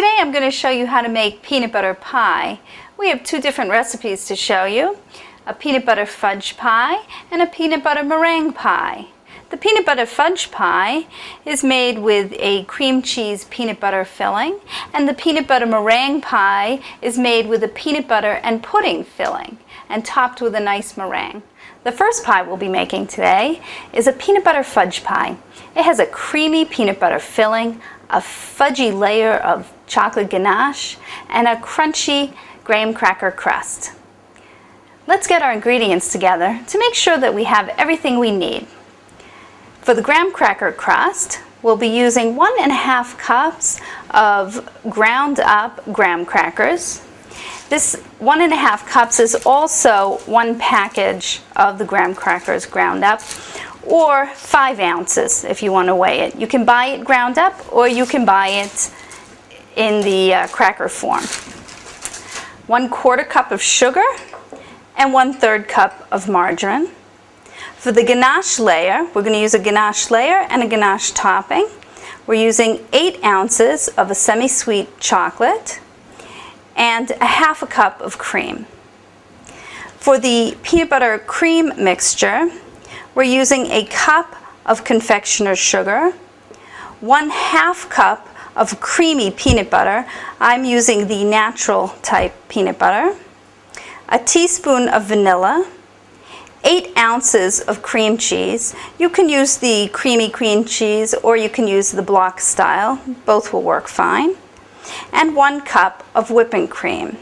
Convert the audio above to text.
Today I'm going to show you how to make peanut butter pie. We have two different recipes to show you, a peanut butter fudge pie and a peanut butter meringue pie. The peanut butter fudge pie is made with a cream cheese peanut butter filling, and the peanut butter meringue pie is made with a peanut butter and pudding filling and topped with a nice meringue. The first pie we'll be making today is a peanut butter fudge pie. It has a creamy peanut butter filling, a fudgy layer of chocolate ganache, and a crunchy graham cracker crust. Let's get our ingredients together to make sure that we have everything we need. For the graham cracker crust, we'll be using 1.5 cups of ground up graham crackers. This 1.5 cups is also 1 package of the graham crackers ground up, or 5 ounces if you want to weigh it. You can buy it ground up or you can buy it in the cracker form. 1/4 cup of sugar and 1/3 cup of margarine. For the ganache layer, we're going to use a ganache layer and a ganache topping. We're using 8 ounces of a semi-sweet chocolate and 1/2 cup of cream. For the peanut butter cream mixture, we're using a cup of confectioner's sugar, 1/2 cup of creamy peanut butter. I'm using the natural type peanut butter, a teaspoon of vanilla, 8 ounces of cream cheese. You can use the creamy cream cheese or you can use the block style. Both will work fine. And 1 cup of whipping cream.